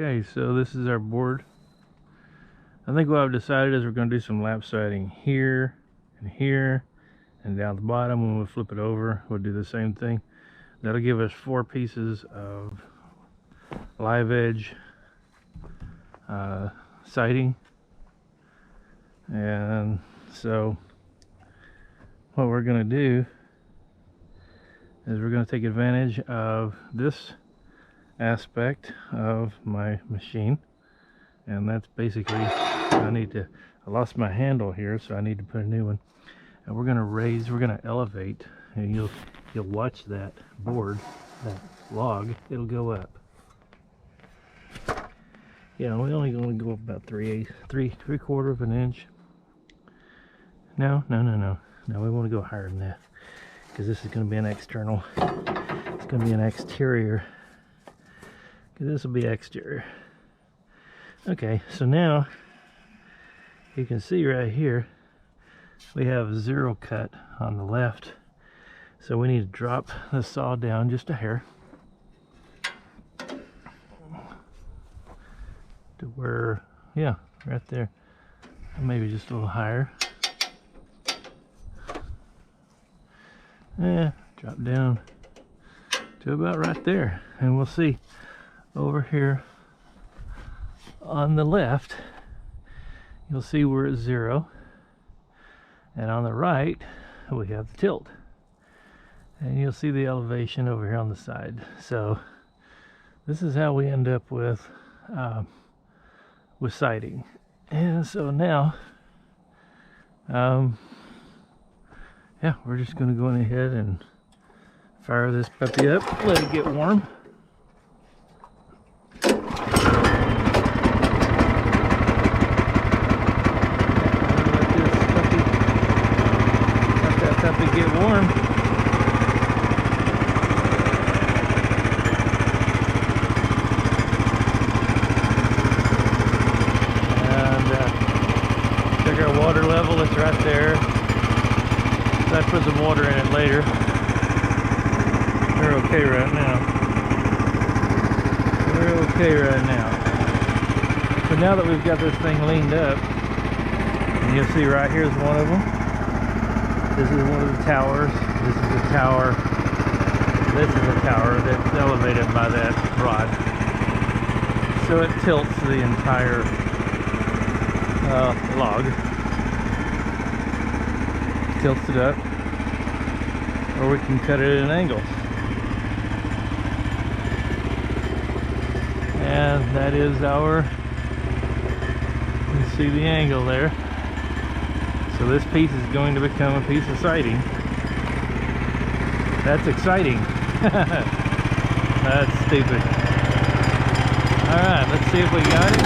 Okay, so this is our board. I think what I've decided is we're going to do some lap siding here and down the bottom. When we flip it over, we'll do the same thing. That'll give us 4 pieces of live edge siding. And so what we're going to do is we're going to take advantage of this aspect of my machine, and that's basically I lost my handle here, so I need to put a new one. And we're going to elevate, and you'll watch that board, that log, it'll go up. Yeah, we're only going to go up about three quarter of an inch. No, we want to go higher than that, because this is going to be an external. It's going to be an exterior. This will be exterior. Okay, so now you can see right here we have 0 cut on the left, so we need to drop the saw down just a hair to where, yeah, right there, maybe just a little higher. Drop down to about right there, and we'll see over here on the left, you'll see we're at 0, and on the right we have the tilt, and you'll see the elevation over here on the side. So this is how we end up with siding. And so now yeah, we're just going to go ahead and fire this puppy up, let it get warm. Get warm. And check our water level, it's right there. So I put some water in it later. We're okay right now. We're okay right now. So now that we've got this thing leaned up, and you'll see right here's one of them. This is one of the towers. This is a tower. This is a tower that's elevated by that rod. So it tilts the entire log. Tilts it up. Or we can cut it at an angle. And that is our, you can see the angle there. So this piece is going to become a piece of siding. That's exciting. That's stupid. Alright, let's see if we got it.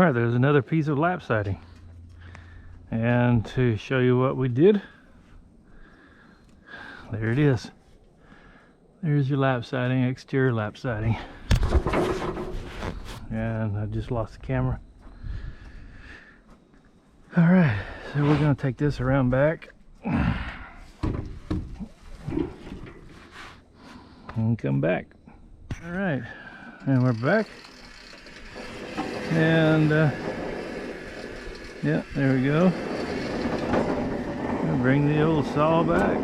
Alright, there's another piece of lap siding. And to show you what we did, there it is. There's your lap siding, exterior lap siding. And I just lost the camera. Alright, so we're going to take this around back. And come back. Alright, and we're back. And yeah, there we go. We'll bring the old saw back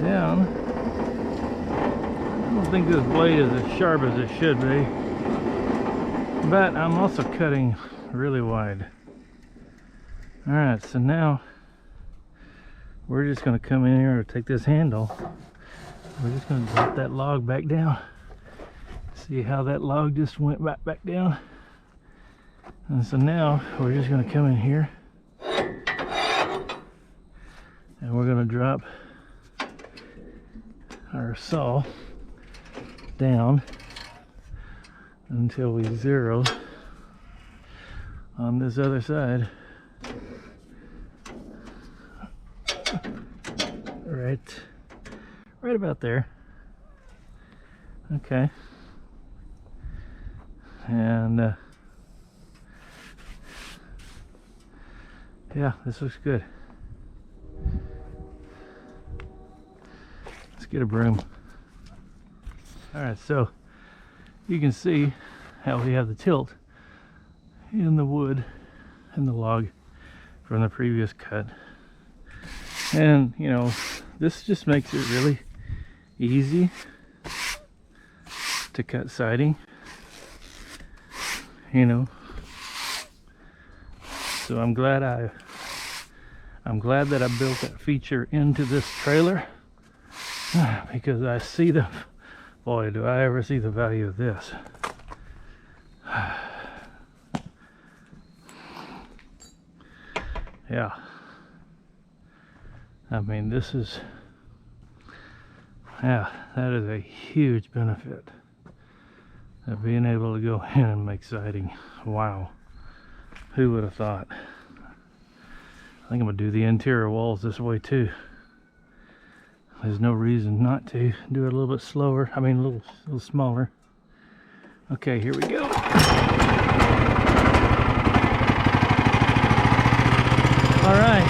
down. I don't think this blade is as sharp as it should be, but I'm also cutting really wide. Alright, so now we're just going to come in here and take this handle. We're just going to drop that log back down. See how that log just went back down? And so now we're just going to come in here and we're going to drop our saw down until we zero on this other side. Right about there. Okay. And yeah, this looks good. Let's get a broom. Alright, so you can see how we have the tilt in the wood and the log from the previous cut. And you know, this just makes it really easy to cut siding, you know. So I'm glad that I built that feature into this trailer, because I see the, boy, do I ever see the value of this. Yeah, I mean, this is, yeah, that is a huge benefit of being able to go in and make siding. Wow, who would have thought? I think I'm gonna do the interior walls this way too. There's no reason not to. Do it a little bit slower, I mean a little smaller. Okay, here we go. All right,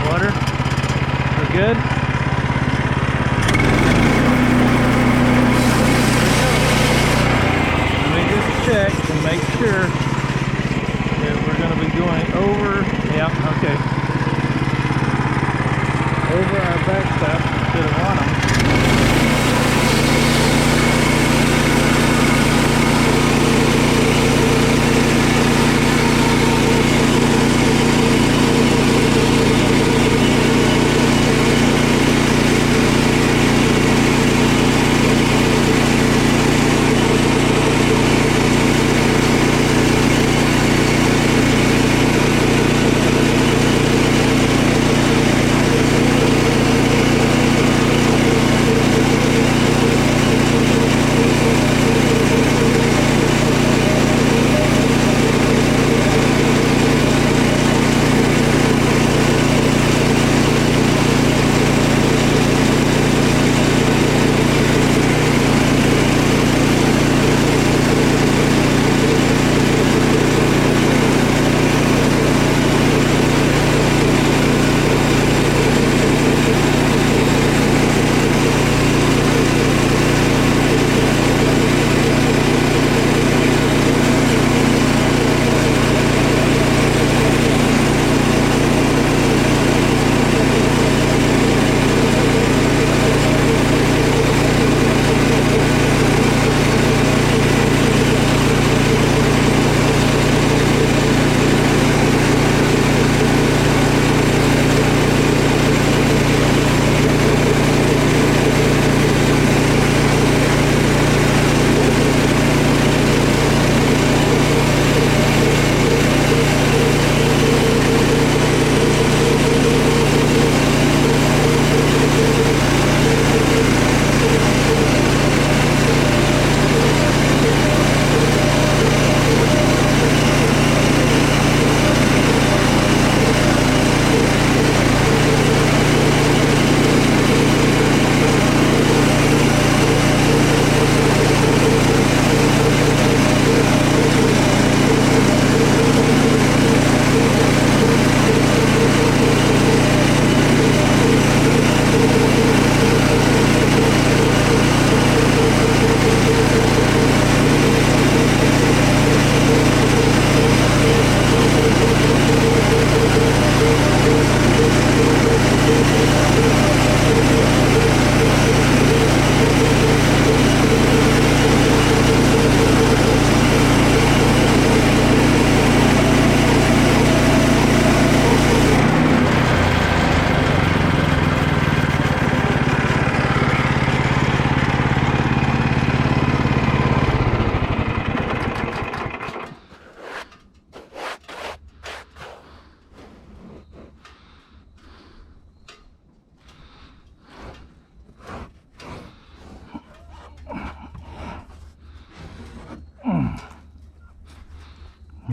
water, we're good. Let me just check and make sure that we're going to be going over, yeah, okay, over our backstop instead of on them.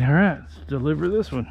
All right, let's deliver this one.